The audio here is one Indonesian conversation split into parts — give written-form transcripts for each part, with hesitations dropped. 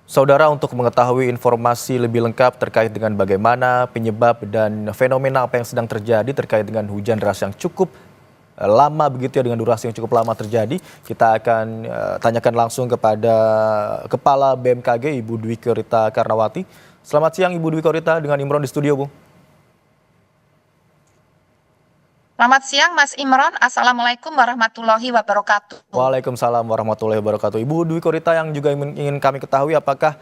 Saudara, untuk mengetahui informasi lebih lengkap terkait dengan bagaimana penyebab dan fenomena apa yang sedang terjadi terkait dengan hujan deras yang cukup lama begitu ya, dengan durasi yang cukup lama terjadi, kita akan tanyakan langsung kepada Kepala BMKG Ibu Dwi Korita Karnawati. Selamat siang Ibu Dwi Korita, dengan Imron di studio, Bu. Selamat siang Mas Imron, Assalamualaikum warahmatullahi wabarakatuh. Waalaikumsalam warahmatullahi wabarakatuh. Ibu Dwi Korita, yang juga ingin kami ketahui apakah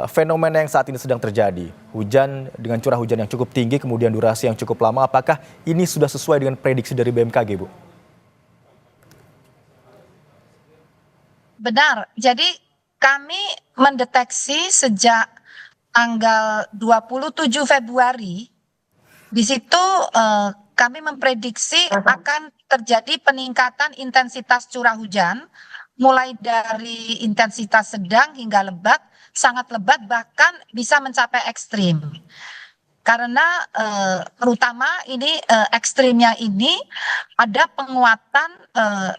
fenomena yang saat ini sedang terjadi, hujan dengan curah hujan yang cukup tinggi, kemudian durasi yang cukup lama, apakah ini sudah sesuai dengan prediksi dari BMKG, Bu? Benar, jadi kami mendeteksi sejak tanggal 27 Februari, di situ kami memprediksi akan terjadi peningkatan intensitas curah hujan, mulai dari intensitas sedang hingga lebat, sangat lebat, bahkan bisa mencapai ekstrim. Karena terutama ini ekstrimnya ini ada penguatan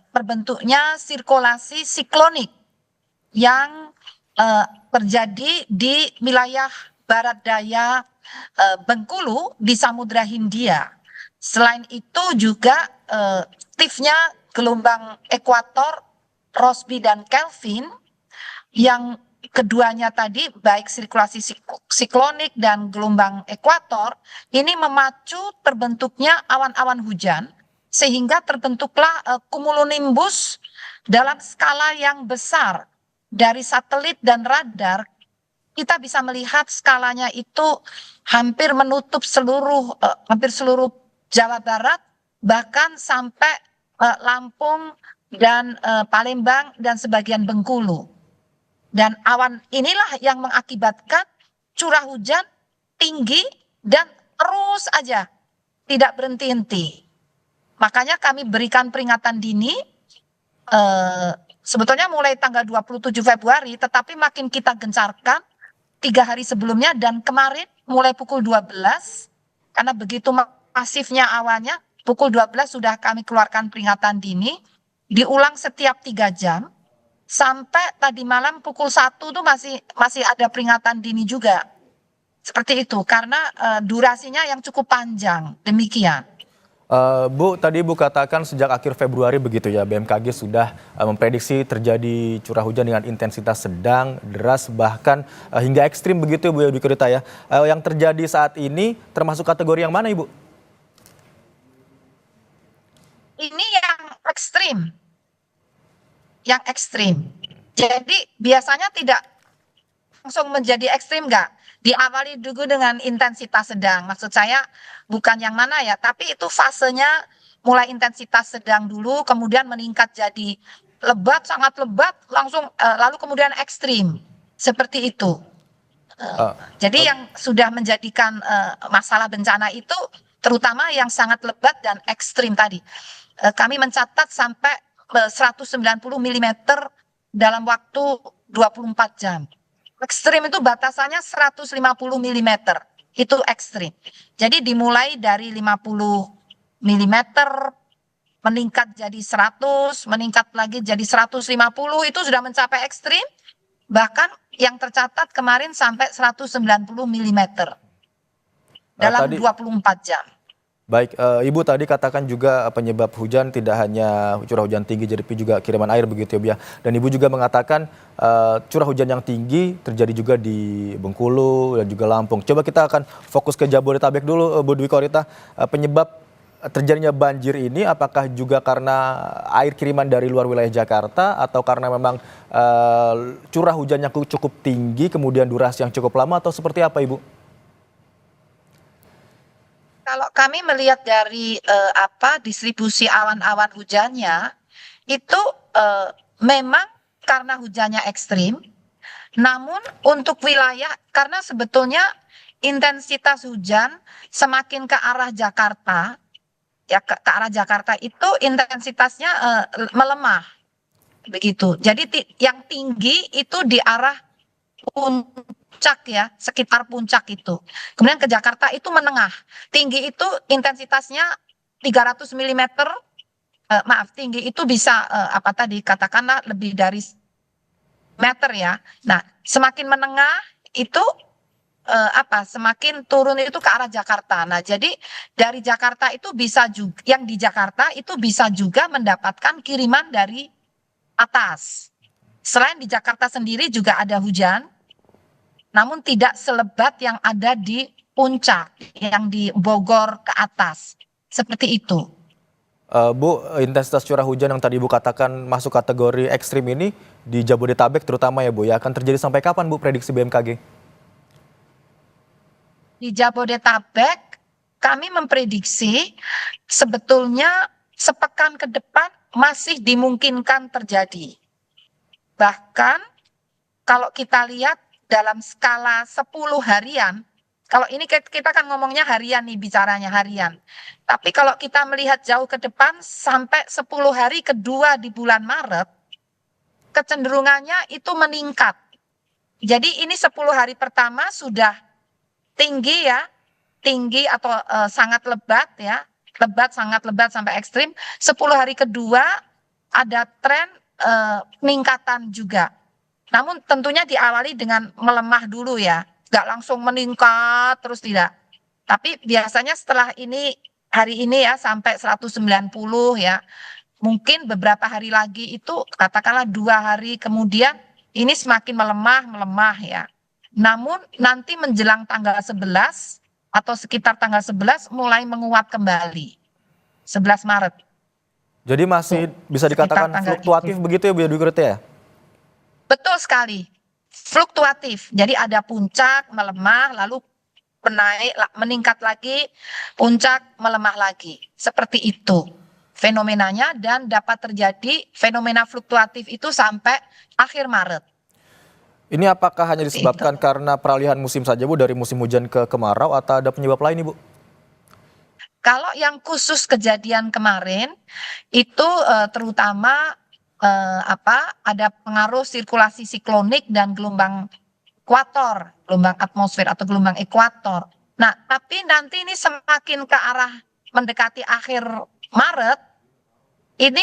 terbentuknya sirkulasi siklonik yang terjadi di wilayah barat daya Bengkulu di Samudra Hindia. Selain itu juga aktifnya gelombang ekuator Rossby dan Kelvin yang keduanya tadi baik sirkulasi siklonik dan gelombang ekuator ini memacu terbentuknya awan-awan hujan sehingga terbentuklah cumulonimbus dalam skala yang besar. Dari satelit dan radar kita bisa melihat skalanya itu hampir menutup hampir seluruh Jawa Barat, bahkan sampai Lampung dan Palembang dan sebagian Bengkulu. Dan awan inilah yang mengakibatkan curah hujan tinggi dan terus aja tidak berhenti-henti. Makanya kami berikan peringatan dini sebetulnya mulai tanggal 27 Februari, tetapi makin kita gencarkan 3 hari sebelumnya dan kemarin mulai pukul 12, karena begitu masifnya awannya, pukul 12 sudah kami keluarkan peringatan dini, diulang setiap 3 jam, sampai tadi malam pukul 1 tuh masih ada peringatan dini juga. Seperti itu, karena durasinya yang cukup panjang, demikian. Bu, tadi Ibu katakan sejak akhir Februari begitu ya, BMKG sudah memprediksi terjadi curah hujan dengan intensitas sedang, deras, bahkan hingga ekstrim begitu ya, Bu Dwi Korita ya. Yang terjadi saat ini termasuk kategori yang mana, Ibu? Ini yang ekstrim. Yang ekstrim. Jadi biasanya tidak langsung menjadi ekstrim, enggak. Diawali dulu dengan intensitas sedang. Maksud saya bukan yang mana ya, tapi itu fasenya mulai intensitas sedang dulu, kemudian meningkat jadi lebat, sangat lebat, langsung lalu kemudian ekstrim. Seperti itu. Jadi yang sudah menjadikan masalah bencana itu terutama yang sangat lebat dan ekstrim tadi. Kami mencatat sampai 190 mm dalam waktu 24 jam. Ekstrim itu batasannya 150 mm. Itu ekstrim. Jadi dimulai dari 50 mm, meningkat jadi 100, meningkat lagi jadi 150, itu sudah mencapai ekstrim. Bahkan yang tercatat kemarin sampai 190 mm dalam 24 jam. Baik, Ibu tadi katakan juga penyebab hujan tidak hanya curah hujan tinggi, tapi juga kiriman air begitu ya, Bu ya. Dan Ibu juga mengatakan curah hujan yang tinggi terjadi juga di Bengkulu dan juga Lampung. Coba kita akan fokus ke Jabodetabek dulu, Bu Dwi Korita. Penyebab terjadinya banjir ini apakah juga karena air kiriman dari luar wilayah Jakarta atau karena memang curah hujan yang cukup tinggi, kemudian durasi yang cukup lama, atau seperti apa, Ibu? Kalau kami melihat dari distribusi awan-awan hujannya, itu memang karena hujannya ekstrim, namun untuk wilayah, karena sebetulnya intensitas hujan semakin ke arah Jakarta, ya ke arah Jakarta itu intensitasnya melemah, begitu. Jadi yang tinggi itu di arah puncak ya, sekitar puncak itu. Kemudian ke Jakarta itu menengah. Tinggi itu intensitasnya 300 mm, tinggi itu bisa katakanlah lebih dari meter ya. Nah, semakin menengah itu semakin turun itu ke arah Jakarta. Nah, jadi dari Jakarta itu bisa juga, yang di Jakarta itu bisa juga mendapatkan kiriman dari atas. Selain di Jakarta sendiri juga ada hujan, namun tidak selebat yang ada di puncak, yang di Bogor ke atas. Seperti itu. Bu, intensitas curah hujan yang tadi Ibu katakan masuk kategori ekstrim ini di Jabodetabek terutama ya Bu, ya akan terjadi sampai kapan Bu prediksi BMKG? Di Jabodetabek kami memprediksi sebetulnya sepekan ke depan masih dimungkinkan terjadi. Bahkan kalau kita lihat dalam skala 10 harian, kalau ini kita kan ngomongnya harian nih, bicaranya harian. Tapi kalau kita melihat jauh ke depan sampai 10 hari kedua di bulan Maret, kecenderungannya itu meningkat. Jadi ini 10 hari pertama sudah tinggi ya, tinggi atau sangat lebat ya, sangat lebat sampai ekstrim. 10 hari kedua ada tren peningkatan juga. Namun tentunya diawali dengan melemah dulu ya, nggak langsung meningkat terus, tidak. Tapi biasanya setelah ini, hari ini ya sampai 190 ya, mungkin beberapa hari lagi itu katakanlah 2 hari kemudian ini semakin melemah ya. Namun nanti menjelang tanggal 11 atau sekitar tanggal 11 mulai menguat kembali. 11 Maret. Jadi masih bisa dikatakan fluktuatif begitu ya Bu Dwi Korita ya? Betul sekali. Fluktuatif. Jadi ada puncak, melemah, lalu menaik, meningkat lagi, puncak, melemah lagi. Seperti itu fenomenanya, dan dapat terjadi fenomena fluktuatif itu sampai akhir Maret. Ini apakah hanya disebabkan karena peralihan musim saja Bu, dari musim hujan ke kemarau, atau ada penyebab lain Ibu? Kalau yang khusus kejadian kemarin itu terutama ada pengaruh sirkulasi siklonik dan gelombang ekuator, gelombang atmosfer atau gelombang ekuator. Nah, tapi nanti ini semakin ke arah mendekati akhir Maret, ini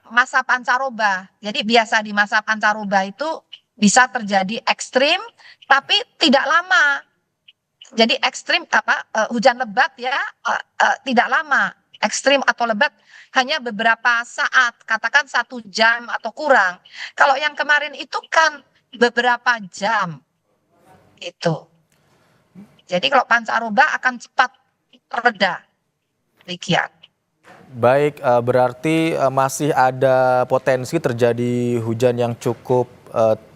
masa pancaroba. Jadi biasa di masa pancaroba itu bisa terjadi ekstrim tapi tidak lama. Jadi ekstrim hujan lebat ya, tidak lama. Ekstrim atau lebat hanya beberapa saat, katakan 1 jam atau kurang. Kalau yang kemarin itu kan beberapa jam itu. Jadi kalau pancaroba akan cepat reda. Demikian. Baik, berarti masih ada potensi terjadi hujan yang cukup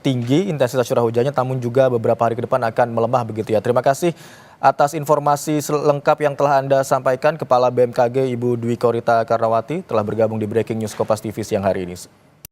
tinggi intensitas curah hujannya, namun juga beberapa hari ke depan akan melemah begitu ya. Terima kasih atas informasi lengkap yang telah Anda sampaikan, Kepala BMKG Ibu Dwi Korita Karnawati telah bergabung di Breaking News Kompas TV siang hari ini.